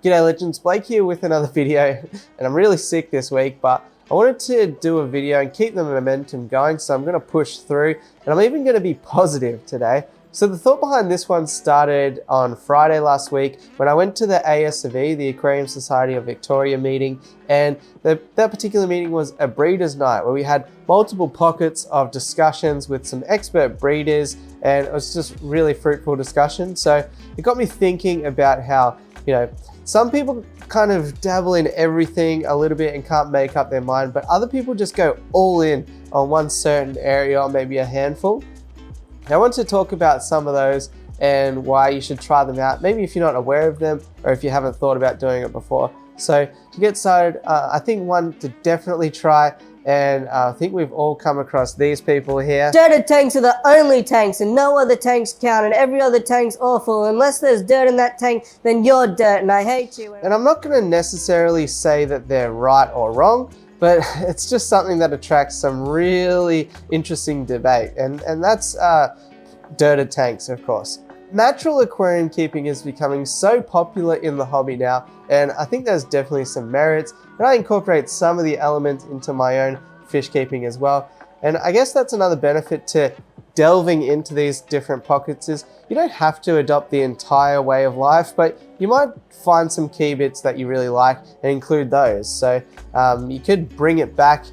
G'day legends, Blake here with another video, and I'm really sick this week, but I wanted to do a video and keep the momentum going, so I'm going to push through, and I'm even going to be positive today. So the thought behind this one started on Friday last week when I went to the ASV, the Aquarium Society of Victoria meeting, and that particular meeting was a breeders' night where we had multiple pockets of discussions with some expert breeders, and it was just really fruitful discussion. So it got me thinking about how, some people kind of dabble in everything a little bit and can't make up their mind, but other people just go all in on one certain area or maybe a handful. Now, I want to talk about some of those and why you should try them out, maybe if you're not aware of them or if you haven't thought about doing it before. So to get started, I think one to definitely try, and I think we've all come across these people here. Dirted tanks are the only tanks and no other tanks count, and every other tank's awful. Unless there's dirt in that tank, then you're dirt and I hate you. And I'm not going to necessarily say that they're right or wrong, but it's just something that attracts some really interesting debate, and that's dirted tanks, of course. Natural aquarium keeping is becoming so popular in the hobby now, and I think there's definitely some merits, and I incorporate some of the elements into my own fish keeping as well. And I guess that's another benefit to delving into these different pockets is you don't have to adopt the entire way of life, but you might find some key bits that you really like and include those. So you could bring it back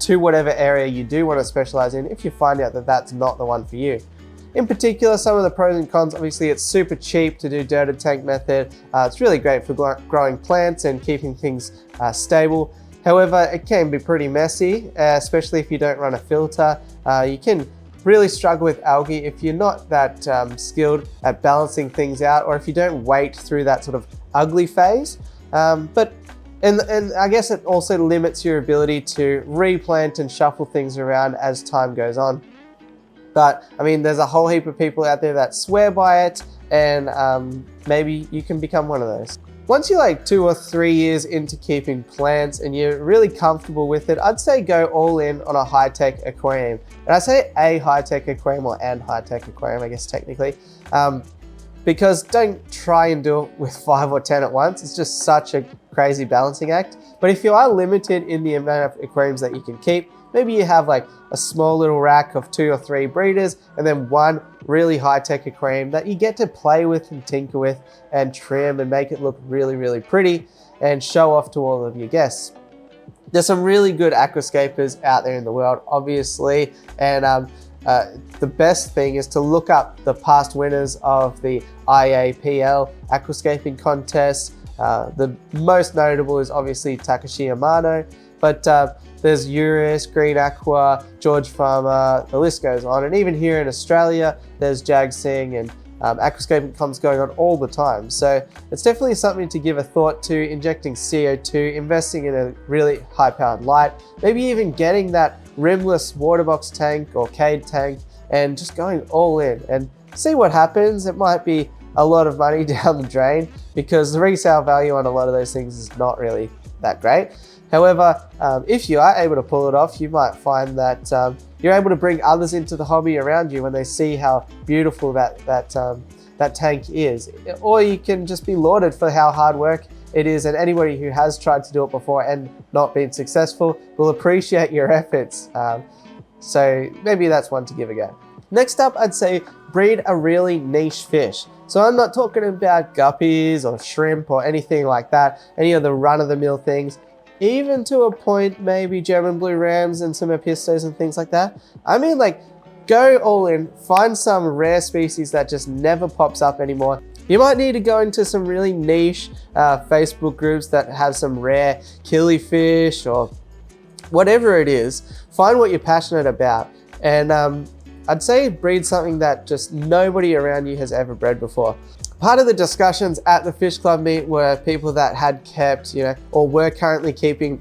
to whatever area you do want to specialize in if you find out that that's not the one for you. In particular, some of the pros and cons: obviously it's super cheap to do dirted tank method. It's really great for growing plants and keeping things stable. However, it can be pretty messy, especially if you don't run a filter. You can really struggle with algae if you're not that skilled at balancing things out, or if you don't wait through that sort of ugly phase. And I guess it also limits your ability to replant and shuffle things around as time goes on. But I mean, there's a whole heap of people out there that swear by it, and maybe you can become one of those. Once you're like 2 or 3 years into keeping plants and you're really comfortable with it, I'd say go all in on a high-tech aquarium. And I say a high-tech aquarium, or an high-tech aquarium, I guess technically, because don't try and do it with 5 or 10 at once. It's just such a crazy balancing act. But if you are limited in the amount of aquariums that you can keep, maybe you have like a small little rack of 2 or 3 breeders and then one really high-tech aquarium that you get to play with and tinker with and trim and make it look really, really pretty and show off to all of your guests. There's some really good aquascapers out there in the world, obviously, and the best thing is to look up the past winners of the IAPL aquascaping contest. The most notable is obviously Takashi Amano, but there's Eurus, Green Aqua, George Farmer, the list goes on. And even here in Australia, there's Jag Singh, and aquascaping comps going on all the time. So it's definitely something to give a thought to: injecting CO2, investing in a really high-powered light, maybe even getting that rimless water box tank or cade tank and just going all in and see what happens. It might be a lot of money down the drain because the resale value on a lot of those things is not really that great. However, if you are able to pull it off, you might find that you're able to bring others into the hobby around you when they see how beautiful that tank is. Or you can just be lauded for how hard work it is, and anybody who has tried to do it before and not been successful will appreciate your efforts. So maybe that's one to give a go. Next up, I'd say breed a really niche fish. So I'm not talking about guppies or shrimp or anything like that, any of the run-of-the-mill things. Even to a point, maybe German blue rams and some epistos and things like that. I mean, like, go all in, find some rare species that just never pops up anymore. You might need to go into some really niche Facebook groups that have some rare killifish or whatever it is. Find what you're passionate about, and I'd say breed something that just nobody around you has ever bred before. Part of the discussions at the Fish Club meet were people that had kept, or were currently keeping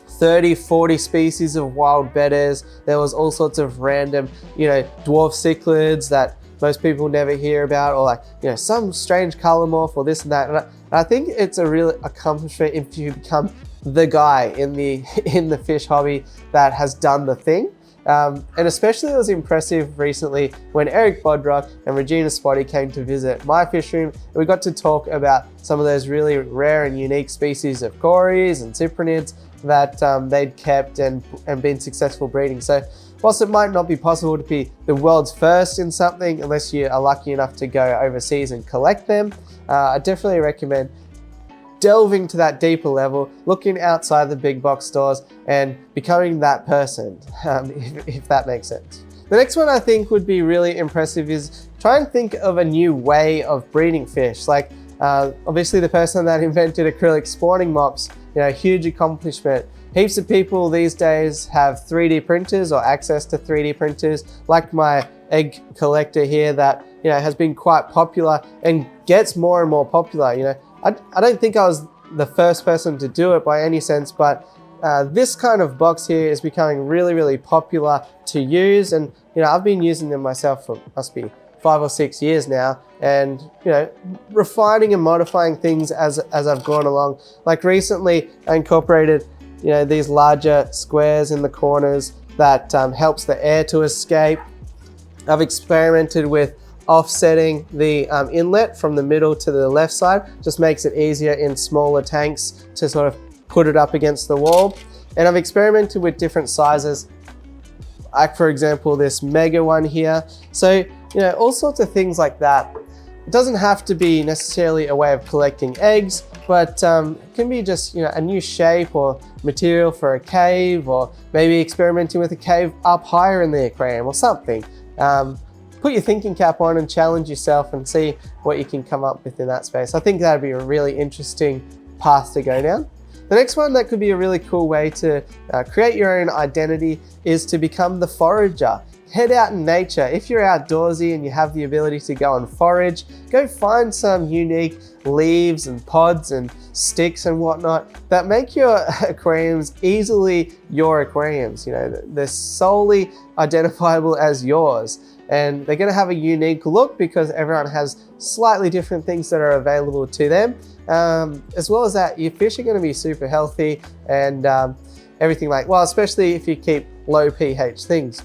30, 40 species of wild bedders. There was all sorts of random, dwarf cichlids that most people never hear about, or like, some strange color morph or this and that. And I think it's a real accomplishment if you become the guy in the fish hobby that has done the thing. And especially it was impressive recently when Eric Bodrock and Regina Spotty came to visit my fish room. And we got to talk about some of those really rare and unique species of cories and cyprinids that they'd kept and been successful breeding. So whilst it might not be possible to be the world's first in something unless you are lucky enough to go overseas and collect them, I definitely recommend delving to that deeper level, looking outside the big box stores and becoming that person, if that makes sense. The next one I think would be really impressive is try and think of a new way of breeding fish. Like obviously the person that invented acrylic spawning mops, huge accomplishment. Heaps of people these days have 3D printers or access to 3D printers, like my egg collector here that has been quite popular and gets more and more popular. I don't think I was the first person to do it by any sense, but this kind of box here is becoming really, really popular to use. And I've been using them myself for must be 5 or 6 years now, and refining and modifying things as I've gone along. Like recently I incorporated these larger squares in the corners that helps the air to escape. I've experimented with offsetting the inlet from the middle to the left side. Just makes it easier in smaller tanks to sort of put it up against the wall. And I've experimented with different sizes, like for example this mega one here. So all sorts of things like that. It doesn't have to be necessarily a way of collecting eggs, but it can be just a new shape or material for a cave, or maybe experimenting with a cave up higher in the aquarium or something. Put your thinking cap on and challenge yourself and see what you can come up with in that space. I think that'd be a really interesting path to go down. The next one that could be a really cool way to create your own identity is to become the forager. Head out in nature. If you're outdoorsy and you have the ability to go and forage, go find some unique leaves and pods and sticks and whatnot that make your aquariums easily your aquariums. They're solely identifiable as yours, and they're going to have a unique look because everyone has slightly different things that are available to them. As well as that, your fish are going to be super healthy and everything especially if you keep low pH things.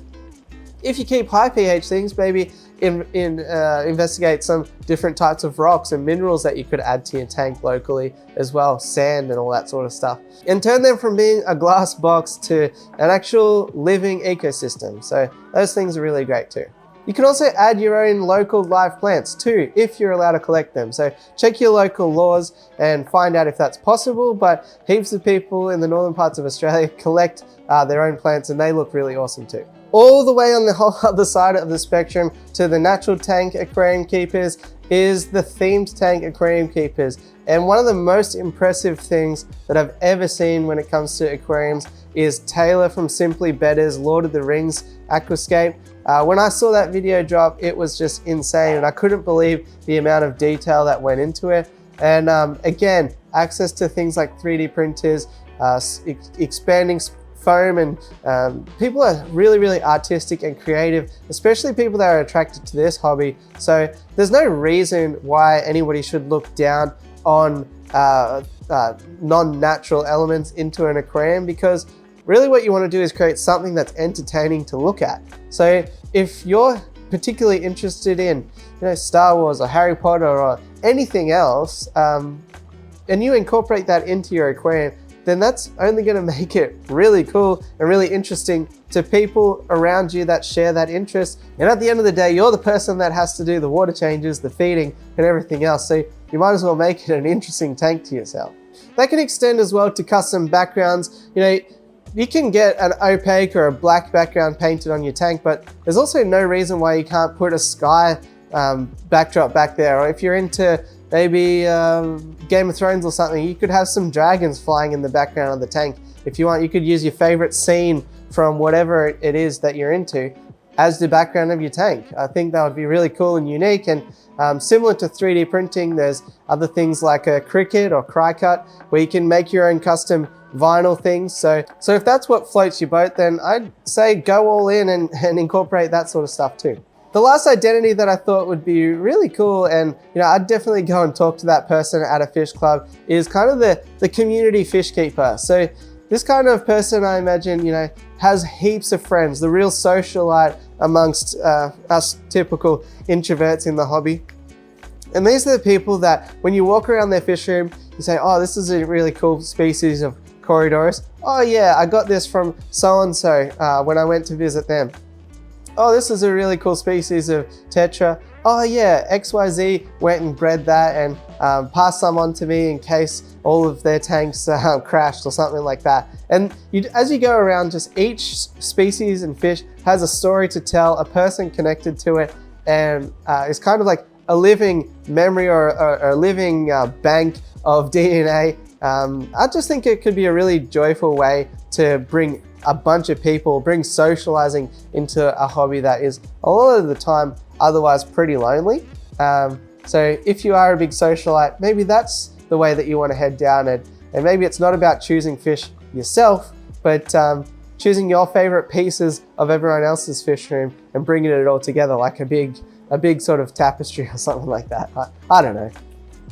If you keep high pH things, maybe investigate some different types of rocks and minerals that you could add to your tank locally as well, sand and all that sort of stuff. And turn them from being a glass box to an actual living ecosystem. So those things are really great too. You can also add your own local live plants too, if you're allowed to collect them. So check your local laws and find out if that's possible, but heaps of people in the northern parts of Australia collect their own plants and they look really awesome too. All the way on the whole other side of the spectrum to the natural tank aquarium keepers is the themed tank aquarium keepers. And one of the most impressive things that I've ever seen when it comes to aquariums is Taylor from Simply Better's Lord of the Rings aquascape. When I saw that video drop, it was just insane and I couldn't believe the amount of detail that went into it. And again, access to things like 3D printers, expanding foam, and people are really, really artistic and creative, especially people that are attracted to this hobby. So there's no reason why anybody should look down on non-natural elements into an aquarium, because really what you want to do is create something that's entertaining to look at. So if you're particularly interested in Star Wars or Harry Potter or anything else, and you incorporate that into your aquarium, then that's only going to make it really cool and really interesting to people around you that share that interest. And at the end of the day, you're the person that has to do the water changes, the feeding and everything else. So you might as well make it an interesting tank to yourself. That can extend as well to custom backgrounds. You can get an opaque or a black background painted on your tank, but there's also no reason why you can't put a sky backdrop back there. Or if you're into maybe Game of Thrones or something, you could have some dragons flying in the background of the tank. If you want, you could use your favorite scene from whatever it is that you're into as the background of your tank. I think that would be really cool and unique. And similar to 3D printing, there's other things like a Cricut or Crycut where you can make your own custom vinyl things. So if that's what floats your boat, then I'd say go all in and incorporate that sort of stuff too. The last identity that I thought would be really cool, and I'd definitely go and talk to that person at a fish club, is kind of the community fish keeper. So this kind of person, I imagine, you know, has heaps of friends, the real socialite amongst us typical introverts in the hobby. And these are the people that when you walk around their fish room, you say, oh, this is a really cool species of Corydoras. Oh yeah, I got this from so-and-so when I went to visit them. Oh, this is a really cool species of Tetra. Oh yeah, XYZ went and bred that and passed some on to me in case all of their tanks crashed or something like that. And as you go around, just each species and fish has a story to tell, a person connected to it, and it's kind of like a living memory or a living bank of DNA. I just think it could be a really joyful way to bring a bunch of people, bring socializing into a hobby that is a lot of the time otherwise pretty lonely. So if you are a big socialite, maybe that's the way that you want to head down it. And maybe it's not about choosing fish yourself, but choosing your favorite pieces of everyone else's fish room and bringing it all together like a big sort of tapestry or something like that. I don't know.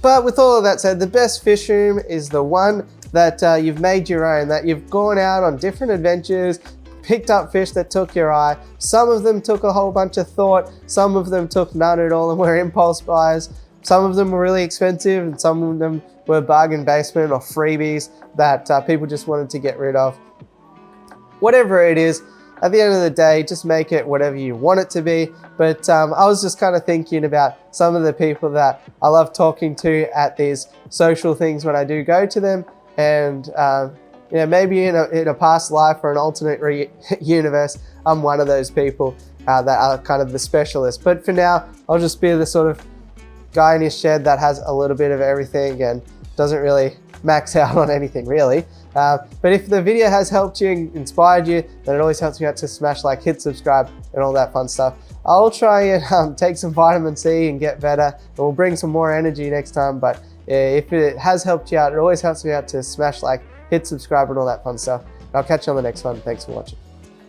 But with all of that said, the best fish room is the one that you've made your own, that you've gone out on different adventures, picked up fish that took your eye. Some of them took a whole bunch of thought, some of them took none at all and were impulse buys. Some of them were really expensive and some of them were bargain basement or freebies that people just wanted to get rid of. Whatever it is, at the end of the day, just make it whatever you want it to be. But I was just kind of thinking about some of the people that I love talking to at these social things when I do go to them. And you know, maybe in a past life or an alternate universe, I'm one of those people that are kind of the specialist. But for now, I'll just be the sort of guy in his shed that has a little bit of everything and doesn't really max out on anything really. But if the video has helped you and inspired you, then it always helps me out to smash like, hit subscribe and all that fun stuff. I'll try and take some vitamin C and get better, and we'll bring some more energy next time. But if it has helped you out, it always helps me out to smash like, hit subscribe and all that fun stuff. I'll catch you on the next one. Thanks for watching.